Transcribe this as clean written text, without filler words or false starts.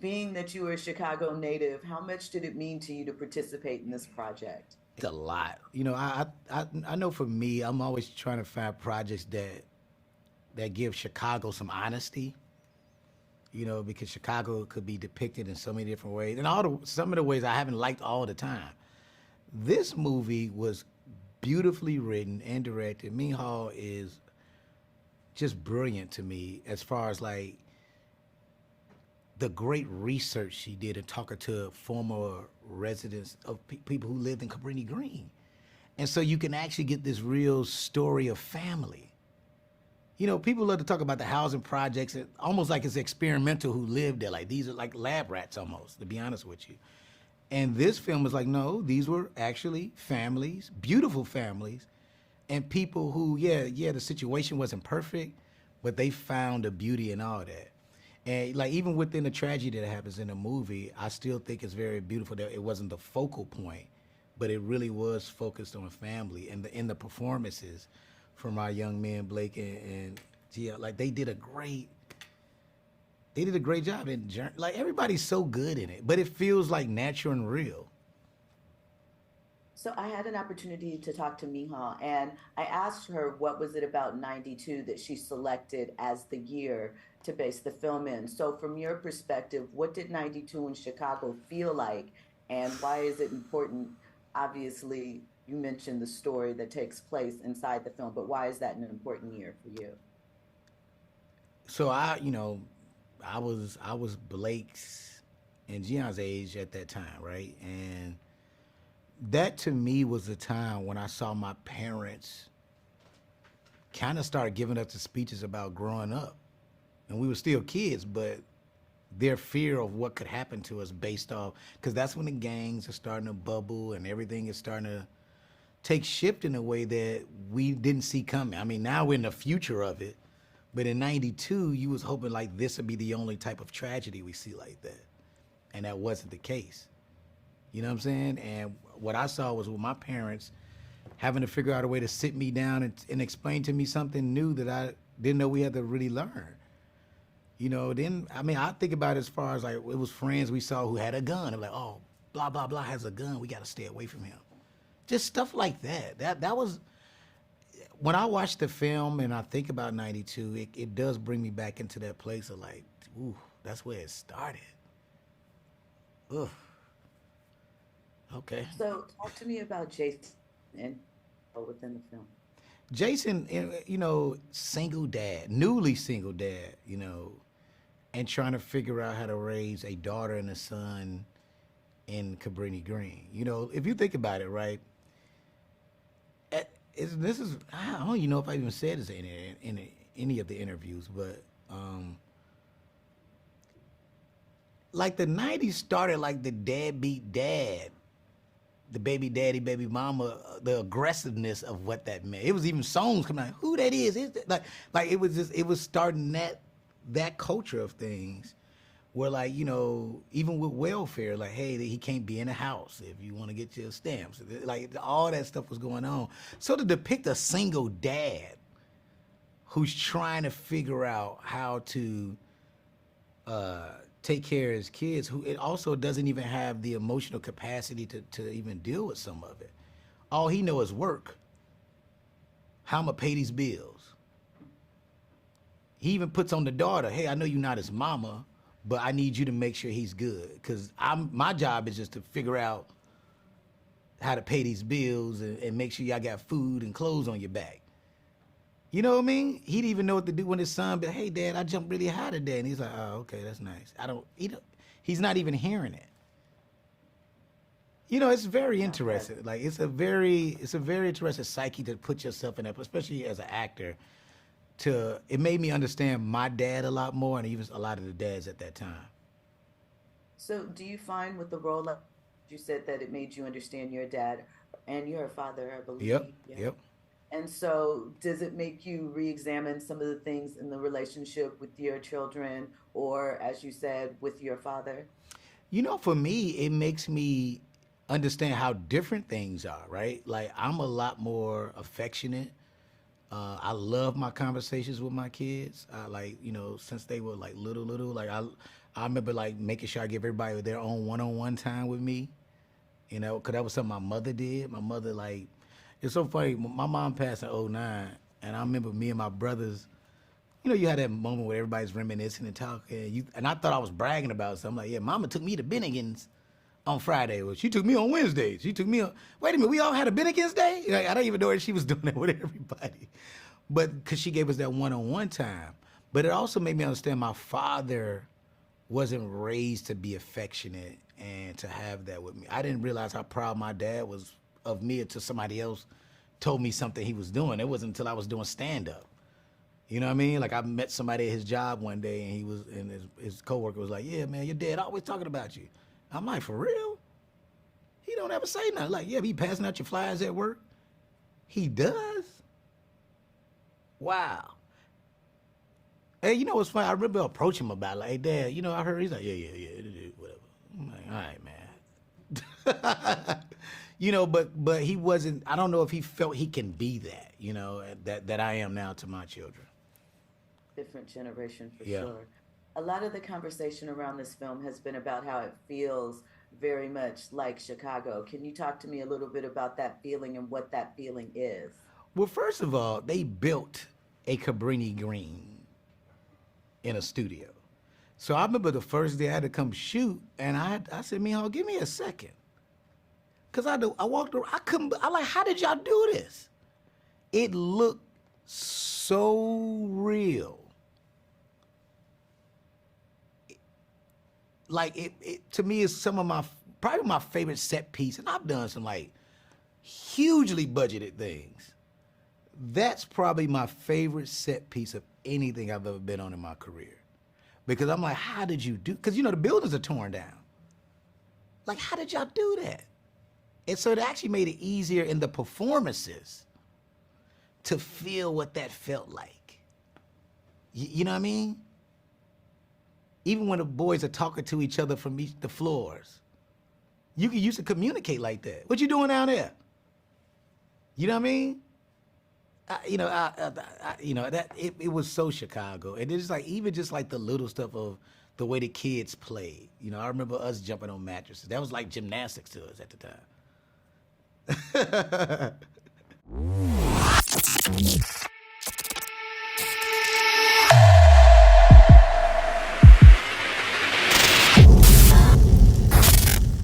being that you were a Chicago native, how much did it mean to you to participate in this project? It's a lot. I know for me, I'm always trying to find projects that give Chicago some honesty. Because Chicago could be depicted in so many different ways, and some of the ways I haven't liked all the time. This movie was beautifully written and directed. Min Ho is just brilliant to me as far as like the great research she did in talking to former residents of people who lived in Cabrini Green. And so you can actually get this real story of family. People love to talk about the housing projects, almost like it's experimental who lived there. Like these are like lab rats almost, to be honest with you. And this film was like, no, these were actually families, beautiful families, and people who, yeah, the situation wasn't perfect, but they found the beauty in all that. And like even within the tragedy that happens in the movie, I still think it's very beautiful that it wasn't the focal point, but it really was focused on family and in the performances from our young men Blake and Jill. Like they did a great job. And like everybody's so good in it, but it feels like natural and real. So I had an opportunity to talk to Miha, and I asked her what was it about 92 that she selected as the year to base the film in. So from your perspective, what did 92 in Chicago feel like, and why is it important? Obviously, you mentioned the story that takes place inside the film, but why is that an important year for you? So I was Blake's and Gion's age at that time, right? And that to me was the time when I saw my parents kind of start giving us the speeches about growing up. And we were still kids, but their fear of what could happen to us based off, because that's when the gangs are starting to bubble and everything is starting to take shift in a way that we didn't see coming. I mean, now we're in the future of it, but in 92, you was hoping like this would be the only type of tragedy we see like that. And that wasn't the case. You know what I'm saying? And what I saw was with my parents having to figure out a way to sit me down and explain to me something new that I didn't know we had to really learn. Then, I mean, I think about it as far as like, it was friends we saw who had a gun. I'm like, oh, blah, blah, blah has a gun. We got to stay away from him. Just stuff like that. That was, when I watch the film and I think about 92, it does bring me back into that place of like, ooh, that's where it started. Ugh. Okay. So talk to me about Jason and within the film. Jason, single dad, newly single dad, and trying to figure out how to raise a daughter and a son in Cabrini Green. If you think about it, right? This is I don't even know if I even said this in any of the interviews, but like the '90s started like the deadbeat dad, the baby daddy, baby mama, the aggressiveness of what that meant. It was even songs coming out. Who that is that? Like it was starting that culture of things where like, even with welfare, like, hey, he can't be in a house if you want to get your stamps. Like all that stuff was going on. So to depict a single dad who's trying to figure out how to take care of his kids, who it also doesn't even have the emotional capacity to even deal with some of it. All he know is work. How I'm gonna pay these bills. He even puts on the daughter, hey, I know you're not his mama, but I need you to make sure he's good. Cause my job is just to figure out how to pay these bills and make sure y'all got food and clothes on your back. You know what I mean? He didn't even know what to do when his son be, hey dad, I jumped really high today. And he's like, oh, okay, that's nice. He's not even hearing it. It's very interesting. Like it's a very interesting psyche to put yourself in that, especially as an actor. It made me understand my dad a lot more, and even a lot of the dads at that time. So do you find with the role of, you said that it made you understand your dad and your father, I Yep, believe. Yeah. yep. And so does it make you re-examine some of the things in the relationship with your children or, as you said, with your father? For me, it makes me understand how different things are, right? Like I'm a lot more affectionate. I love my conversations with my kids. Like since they were like little, like I remember like making sure I give everybody their own one-on-one time with me, you know, because that was something my mother did. My mother, like, it's so funny. My mom passed in '09, and I remember me and my brothers, you know, you had that moment where everybody's reminiscing and talking. And I thought I was bragging about something. Like, yeah, mama took me to Bennigan's on Friday. Well, she took me on Wednesday. She took me on, wait a minute, we all had a Bennigan's day? Like, I don't even know if she was doing that with everybody. But because she gave us that one-on-one time. But it also made me understand my father wasn't raised to be affectionate and to have that with me. I didn't realize how proud my dad was of me until somebody else told me something he was doing. It wasn't until I was doing stand-up. You know what I mean? Like I met somebody at his job one day and his coworker was like, yeah, man, your dad always talking about you. I'm like, for real? He don't ever say nothing. Like, yeah, he passing out your flyers at work. He does? Wow. Hey, you know what's funny? I remember approaching him about it. Like, hey, Dad, you know, I heard, he's like, yeah, whatever. I'm like, all right, man. You know, but he wasn't, I don't know if he felt he can be that, you know, that I am now to my children. Different generation for Yeah. sure. A lot of the conversation around this film has been about how it feels very much like Chicago. Can you talk to me a little bit about that feeling and what that feeling is? Well, first of all, they built a Cabrini Green in a studio. So I remember the first day I had to come shoot, and I said, Mijo, give me a second. Cause I walked around, I like, how did y'all do this? It looked so real. Like it to me is some of probably my favorite set piece, and I've done some like hugely budgeted things. That's probably my favorite set piece of anything I've ever been on in my career. Because I'm like, how did you do? Because, you know, the buildings are torn down. Like, how did y'all do that? And so it actually made it easier in the performances to feel what that felt like. You know what I mean? Even when the boys are talking to each other from the floors, you can used to communicate like that. What you doing down there? You know what I mean? It was so Chicago, and it's like even just like the little stuff of the way the kids played. You know, I remember us jumping on mattresses. That was like gymnastics to us at the time.